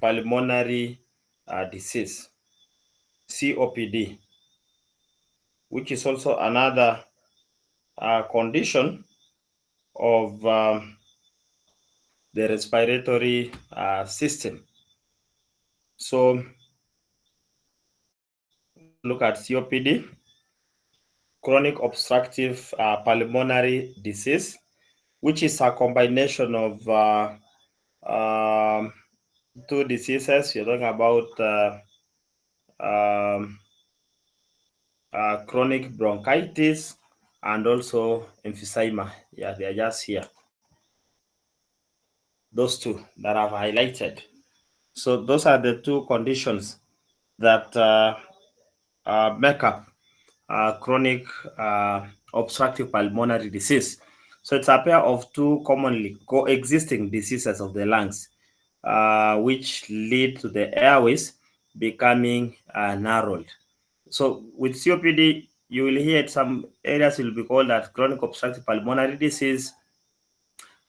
pulmonary disease, COPD, which is also another condition of the respiratory system. So look at COPD, chronic obstructive pulmonary disease, which is a combination of two diseases. You're talking about chronic bronchitis and also emphysema. Yeah, they are just here. Those two that I've highlighted. So those are the two conditions that make up chronic obstructive pulmonary disease. So it's a pair of two commonly coexisting diseases of the lungs, which lead to the airways becoming narrowed. So with COPD, you will hear some areas will be called as chronic obstructive pulmonary disease,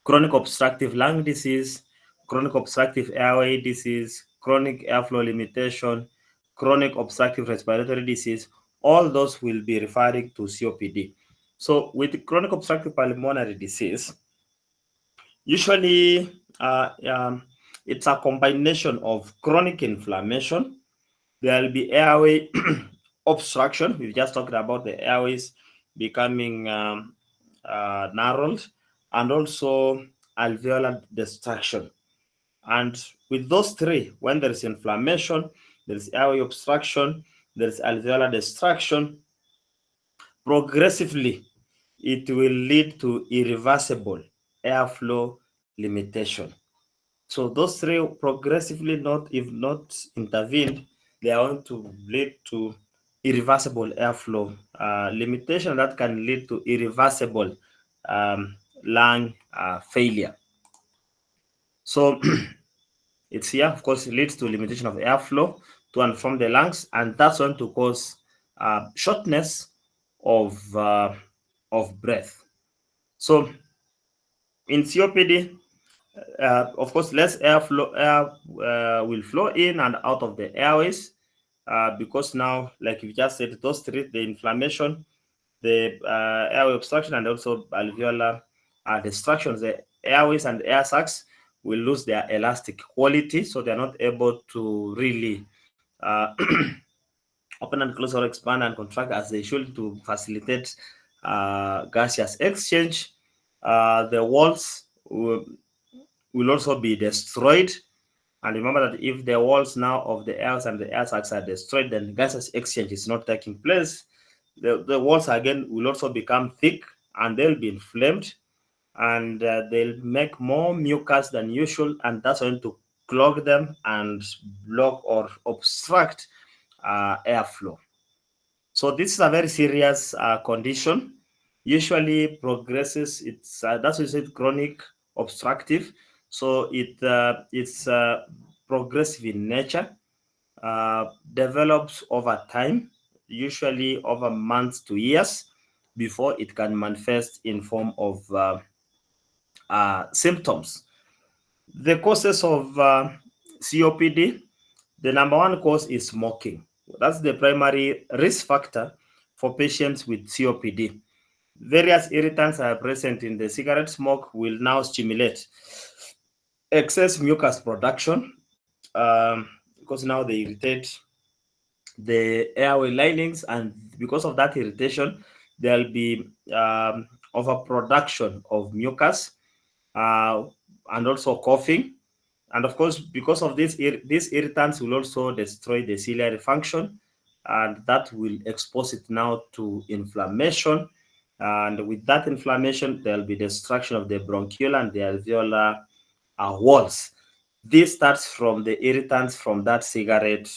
chronic obstructive lung disease, chronic obstructive airway disease, chronic airflow limitation, chronic obstructive respiratory disease. All those will be referring to COPD. So with chronic obstructive pulmonary disease, usually it's a combination of chronic inflammation. There will be airway obstruction. We just talked about the airways becoming narrowed, and also alveolar destruction. And with those three, when there is inflammation, there is airway obstruction, there is alveolar destruction, progressively it will lead to irreversible airflow limitation. So those three progressively, not if not intervened, they are going to lead to irreversible airflow limitation that can lead to irreversible lung failure. So it's here, of course, it leads to limitation of airflow to and from the lungs, and that's going to cause shortness of breath. So in COPD, of course, less air will flow in and out of the airways because now, like you just said, those three, the inflammation, the airway obstruction, and also alveolar destruction, the airways and air sacs will lose their elastic quality, so they're not able to really open and close or expand and contract as they should to facilitate gaseous exchange. The walls will also be destroyed. And remember that if the walls now of the air and the air sacs are destroyed, then gaseous exchange is not taking place. The walls again will also become thick and they'll be inflamed, and they'll make more mucus than usual, and that's going to clog them and block or obstruct airflow. So this is a very serious condition. Usually progresses. It's that's why we say chronic obstructive. So it's progressive in nature, develops over time, usually over months to years, before it can manifest in form of symptoms. The causes of COPD, the number one cause is smoking. That's the primary risk factor for patients with COPD. Various irritants are present in the cigarette smoke will now stimulate excess mucus production because now they irritate the airway linings, and because of that irritation, there'll be overproduction of mucus and also coughing. And of course, because of this, these irritants will also destroy the ciliary function, and that will expose it now to inflammation. And with that inflammation, there'll be destruction of the bronchial and the alveolar walls. This starts from the irritants from that cigarette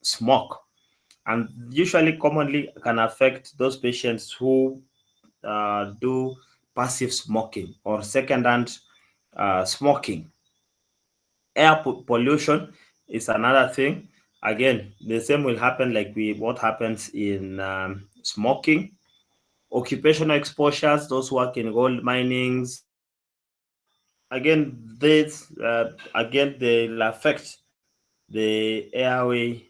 smoke, and usually commonly can affect those patients who do passive smoking or secondhand smoking. Air pollution is another thing. Again, the same will happen like what happens in smoking. Occupational exposures, those who work in gold minings, again, they'll affect the airway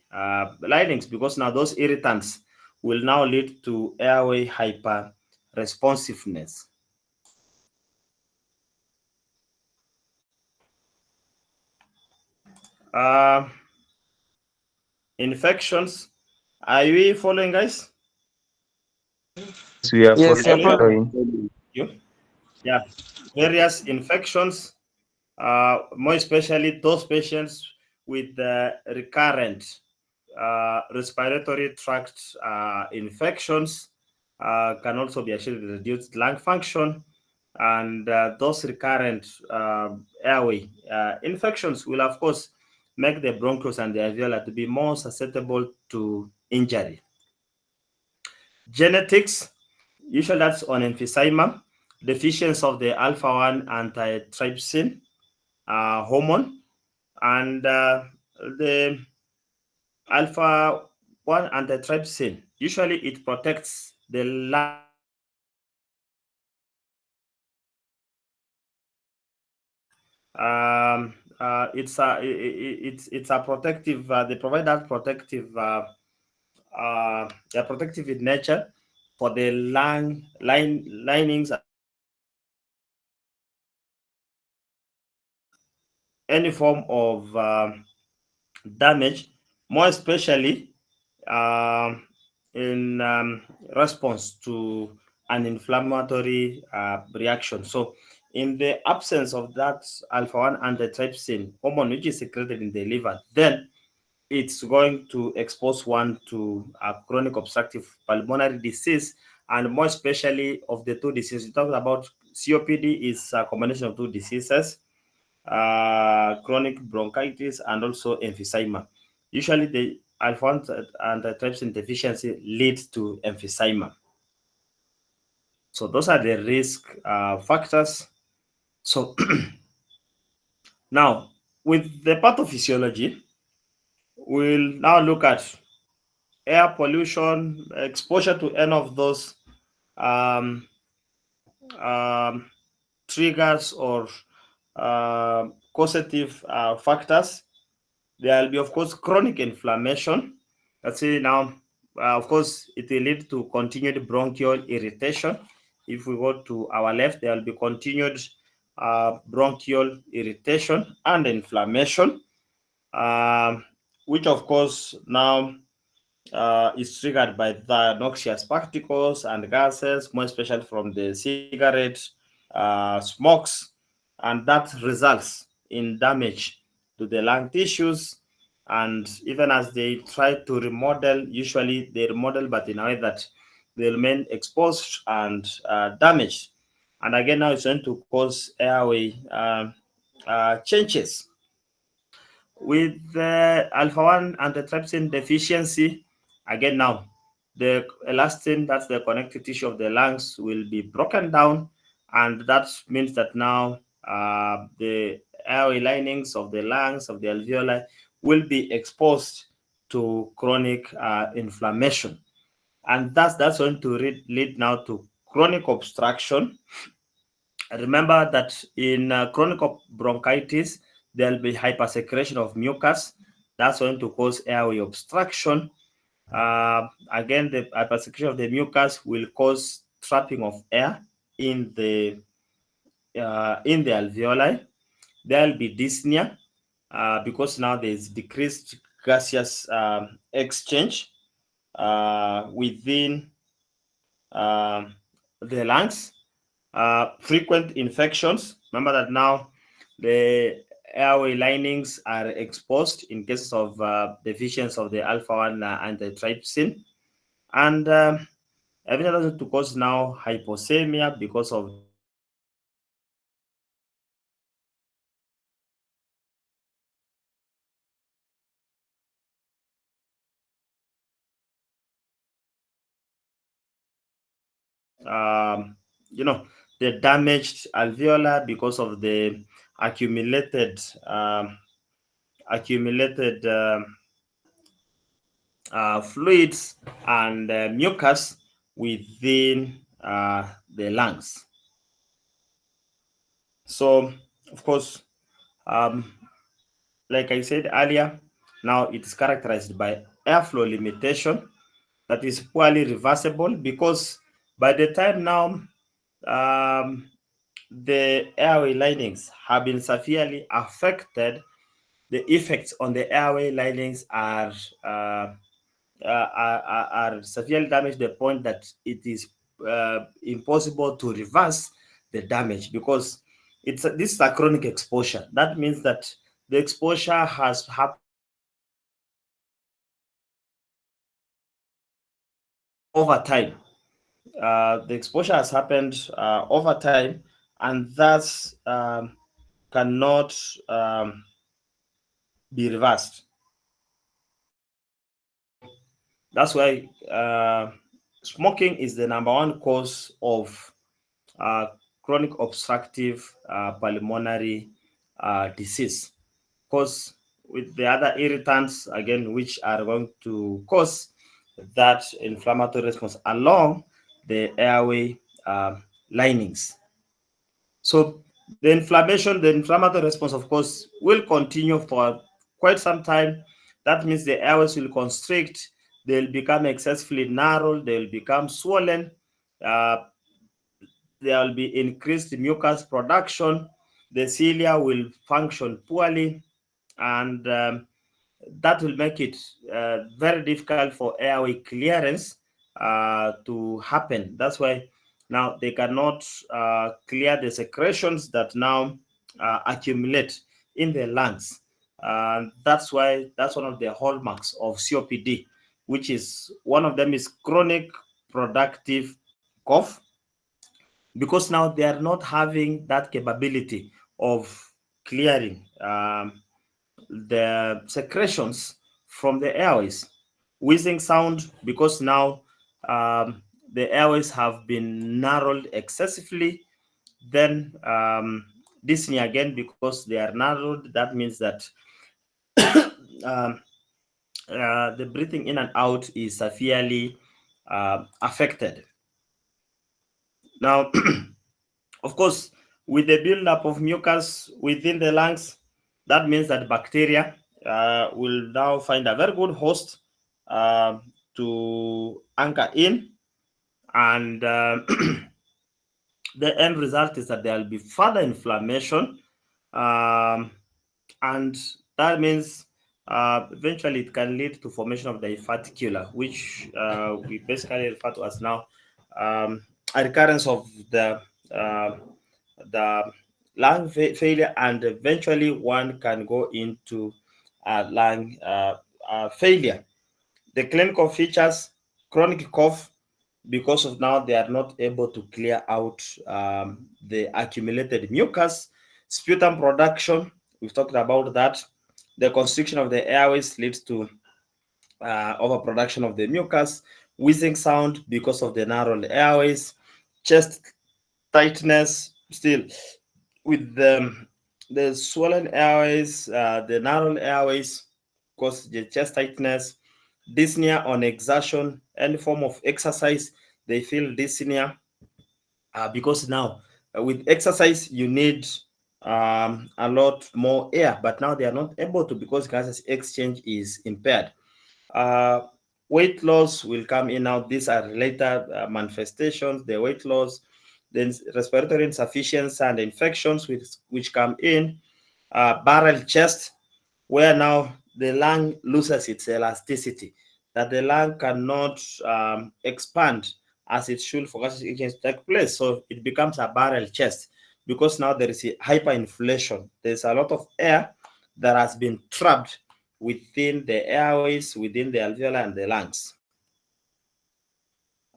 linings, because now those irritants will now lead to airway hyperresponsiveness. Uh, Infections. Are we following, guys? Yes, we are Yes, you're Hello? following. following. You? Yeah. Various infections, more especially those patients with recurrent respiratory tract infections, can also be actually reduced lung function, and those recurrent airway infections will, of course, make the bronchus and the alveolar to be more susceptible to injury. Genetics, usually that's on emphysema, deficiency of the alpha 1 antitrypsin hormone, and the alpha 1 antitrypsin, usually it protects the lungs it's a protective. They provide that protective. They're protective in nature for the linings and any form of damage, more especially um, in response to an inflammatory reaction. So, in the absence of that alpha 1 antitrypsin hormone, which is secreted in the liver, then it's going to expose one to a chronic obstructive pulmonary disease, and more especially of the two diseases. We talked about COPD is a combination of two diseases, chronic bronchitis and also emphysema. Usually, the alpha antitrypsin deficiency leads to emphysema. So those are the risk factors. So now, with the pathophysiology, we'll now look at air pollution, exposure to any of those um, um, triggers or causative factors. There will be, of course, chronic inflammation. Let's say now, of course, it will lead to continued bronchial irritation. If we go to our left, there will be continued bronchial irritation and inflammation, um, which, of course, now is triggered by the noxious particles and gases, more especially from the cigarette smokes, and that results in damage to the lung tissues. And even as they try to remodel, usually they remodel, but in a way that they remain exposed and damaged. And again, now it's going to cause airway changes. With the alpha 1 antitrypsin deficiency, again now, the elastin, that's the connective tissue of the lungs, will be broken down, and that means that now the airway linings of the lungs, of the alveoli, will be exposed to chronic inflammation. And that's going to lead now to chronic obstruction. Remember that in chronic bronchitis, there'll be hypersecretion of mucus. That's going to cause airway obstruction. Again, the hypersecretion of the mucus will cause trapping of air in the alveoli. There'll be dyspnea because now there's decreased gaseous exchange within um, the lungs. Frequent infections. Remember that now the airway linings are exposed in cases of deficiency of the alpha 1 antitrypsin. And evidence to cause now hypoxemia because of um, the damaged alveolar because of the accumulated accumulated fluids and mucus within the lungs. So, of course, um, like I said earlier, now it is characterized by airflow limitation that is poorly reversible, because by the time now the airway linings have been severely affected, the effects on the airway linings are severely damaged to the point that it is impossible to reverse the damage, because this is a chronic exposure. That means that the exposure has happened over time. The exposure has happened over time, and thus cannot be reversed. So that's why smoking is the number one cause of uh, chronic obstructive pulmonary disease. Because with the other irritants, again, which are going to cause that inflammatory response along the airway linings. So the inflammatory response, of course, will continue for quite some time. That means the airways will constrict, they'll become excessively narrow, they'll become swollen, uh, there will be increased mucus production, the cilia will function poorly, and that will make it very difficult for airway clearance to happen. That's why now they cannot clear the secretions that now accumulate in the lungs. That's why that's one of the hallmarks of COPD, which is one of them is chronic productive cough, because now they are not having that capability of clearing the secretions from the airways. Wheezing sound, because now the airways have been narrowed excessively. Then dyspnea again, because they are narrowed. That means that um, the breathing in and out is severely affected. Now, of course, with the buildup of mucus within the lungs, that means that bacteria will now find a very good host uh, to anchor in, and the end result is that there will be further inflammation, um, and that means eventually it can lead to formation of the fascicula, which we basically refer to as now a recurrence of uh, the lung failure, and eventually one can go into lung failure. The clinical features: chronic cough, because of now they are not able to clear out the accumulated mucus. Sputum production, we've talked about that. The constriction of the airways leads to overproduction of the mucus. Wheezing sound, because of the narrow airways. Chest tightness, still with the swollen airways, the narrow airways cause the chest tightness. Dyspnea on exertion, any form of exercise, they feel dyspnea because now with exercise you need a lot more air, but now they are not able to, because gases exchange is impaired. Uh, Weight loss will come in now. These are later manifestations, the weight loss. Then respiratory insufficiency and infections which come in. Barrel chest, where now the lung loses its elasticity, that the lung cannot expand as it should for gases exchange to take place. So it becomes a barrel chest, because now there is a hyperinflation. There's a lot of air that has been trapped within the airways, within the alveoli and the lungs.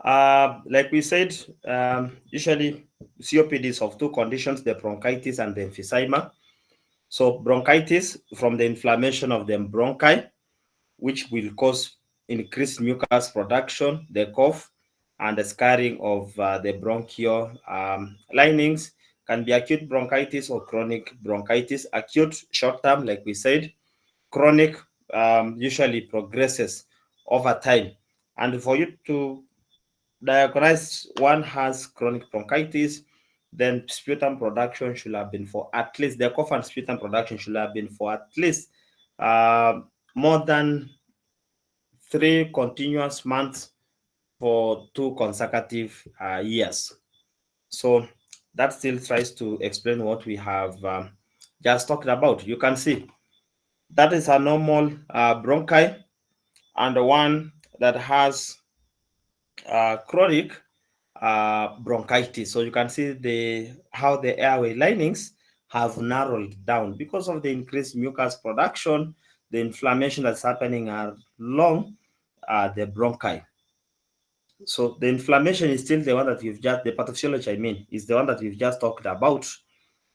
Like we said, usually COPD is of two conditions, the bronchitis and the emphysema. So bronchitis from the inflammation of the bronchi, which will cause increased mucus production, the cough, and the scarring of the bronchial linings. Can be acute bronchitis or chronic bronchitis. Acute short term, like we said. Chronic usually progresses over time. And for you to diagnosed one has chronic bronchitis, then sputum production should have been for at least, the cough and sputum production should have been for at least more than 3 continuous months for 2 consecutive years. So that still tries to explain what we have just talked about. You can see that is a normal bronchi, and the one that has chronic bronchitis. So you can see how the airway linings have narrowed down because of the increased mucus production, the inflammation that's happening along the bronchi. So the inflammation is still the one that the pathophysiology, I mean, is the one that we've just talked about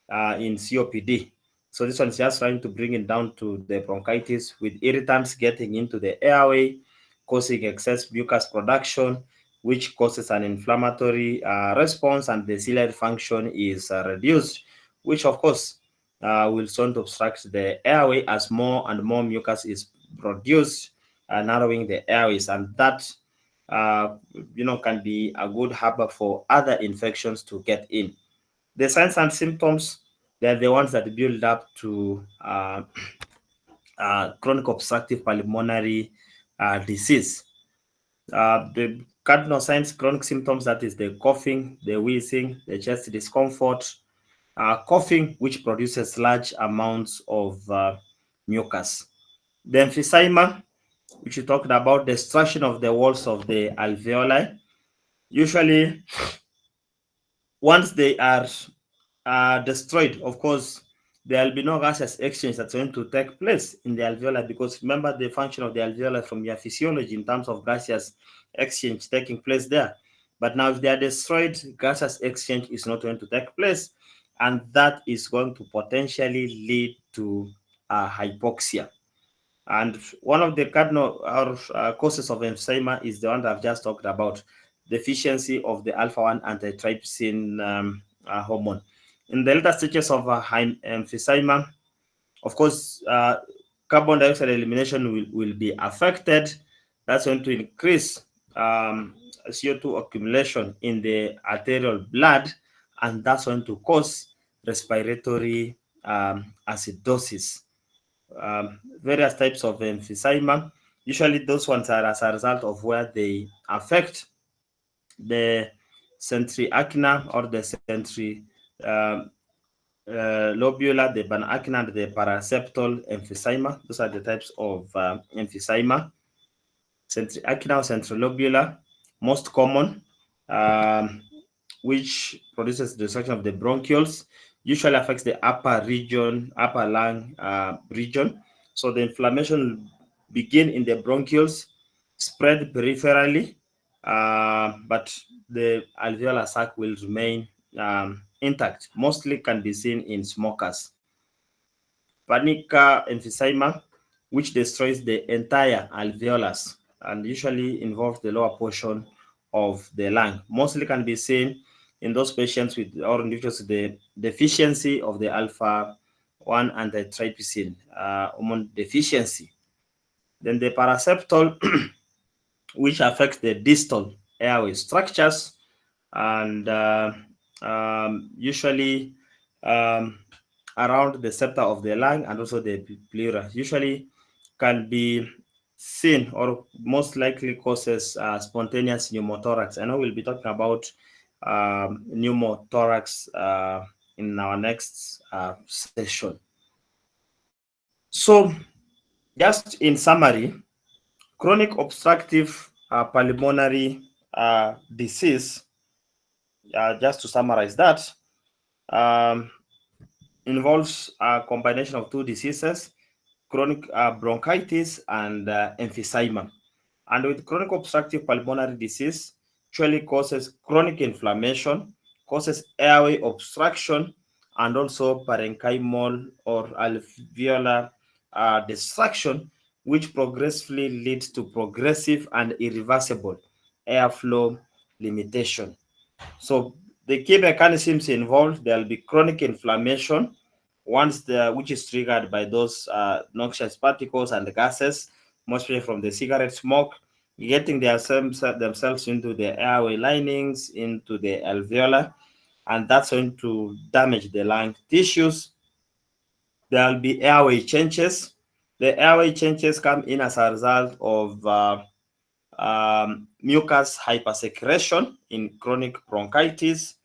in COPD. So this one is just trying to bring it down to the bronchitis with irritants getting into the airway, causing excess mucus production, which causes an inflammatory response, and the ciliary function is reduced, which of course will soon obstruct the airway as more and more mucus is produced, narrowing the airways, and that can be a good harbor for other infections to get in. The signs and symptoms, they're the ones that build up to chronic obstructive pulmonary disease. The cardinal signs, chronic symptoms, that is the coughing, the wheezing, the chest discomfort, coughing, which produces large amounts of mucus. The emphysema, which we talked about, destruction of the walls of the alveoli. Usually, once they are destroyed, of course, there will be no gaseous exchange that's going to take place in the alveoli, because remember the function of the alveoli from your physiology in terms of gaseous exchange taking place there. But now, if they are destroyed, gaseous exchange is not going to take place, and that is going to potentially lead to hypoxia. And one of the cardinal causes of emphysema is the one that I've just talked about, deficiency of the alpha 1 antitrypsin hormone. In the later stages of emphysema, of course, carbon dioxide elimination will be affected. That's going to increase CO2 accumulation in the arterial blood, and that's going to cause respiratory acidosis. Various types of emphysema. Usually, those ones are as a result of where they affect the centriacina or the lobula, the banacina, and the paraseptal emphysema. Those are the types of emphysema. Centriacina or centrilobular, most common, which produces destruction of the bronchioles, usually affects the upper region, upper lung region. So the inflammation will begin in the bronchioles, spread peripherally, but the alveolar sac will remain intact. Mostly can be seen in smokers. Panica emphysema, which destroys the entire alveolus and usually involves the lower portion of the lung. Mostly can be seen in those patients with or individuals with the deficiency of the alpha 1 antitrypsin hormone deficiency. Then the paraseptal, which affects the distal airway structures, and usually um, around the septa of the lung and also the pleura, usually can be seen or most likely causes spontaneous pneumothorax. I know we'll be talking about pneumothorax in our next session. So, just in summary, chronic obstructive pulmonary disease, just to summarize that, um, involves a combination of two diseases, chronic bronchitis and emphysema. And with chronic obstructive pulmonary disease, actually causes chronic inflammation, causes airway obstruction, and also parenchymal or alveolar destruction, which progressively leads to progressive and irreversible airflow limitation. So the key mechanisms involved, there'll be chronic inflammation, which is triggered by those noxious particles and gases, mostly from the cigarette smoke, getting themselves into the airway linings, into the alveolar, and that's going to damage the lung tissues. There'll be airway changes. The airway changes come in as a result of mucus hypersecretion in chronic bronchitis,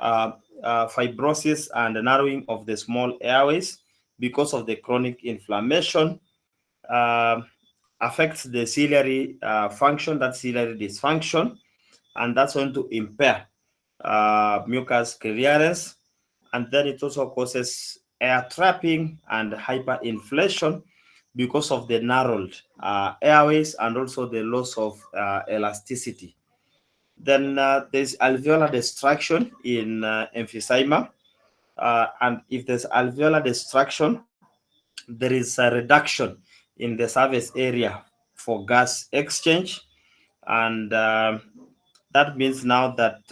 fibrosis and narrowing of the small airways because of the chronic inflammation, uh, affects the ciliary function, that ciliary dysfunction, and that's going to impair mucus clearance. And then it also causes air trapping and hyperinflation because of the narrowed airways and also the loss of elasticity. Then there's alveolar destruction in emphysema. And if there's alveolar destruction, there is a reduction in the surface area for gas exchange. And that means now that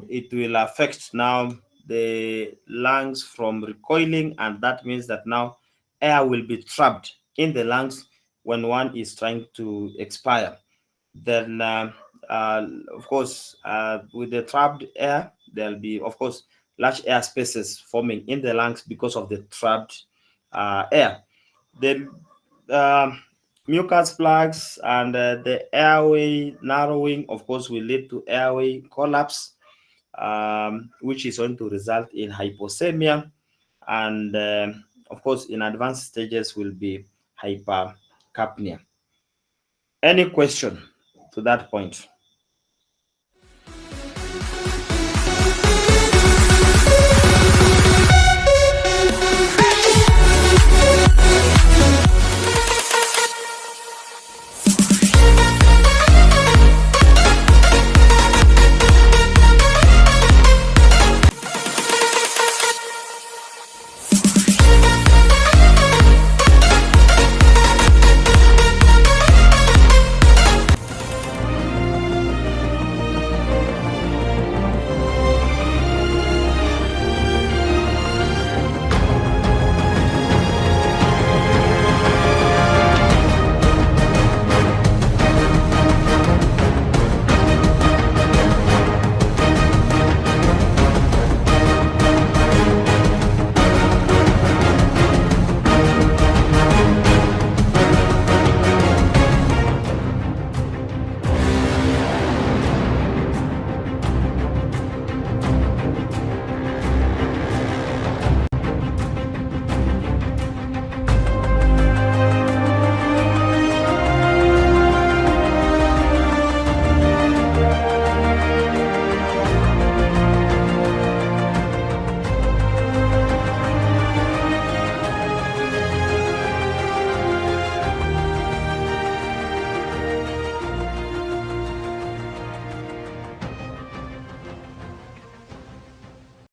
it will affect now the lungs from recoiling, and that means that now air will be trapped in the lungs when one is trying to expire. Then uh, of course with the trapped air, there'll be of course large air spaces forming in the lungs because of the trapped air. The mucus plugs and the airway narrowing, of course, will lead to airway collapse, which is going to result in hypoxemia, and of course, in advanced stages will be hypercapnia. Any question to that point?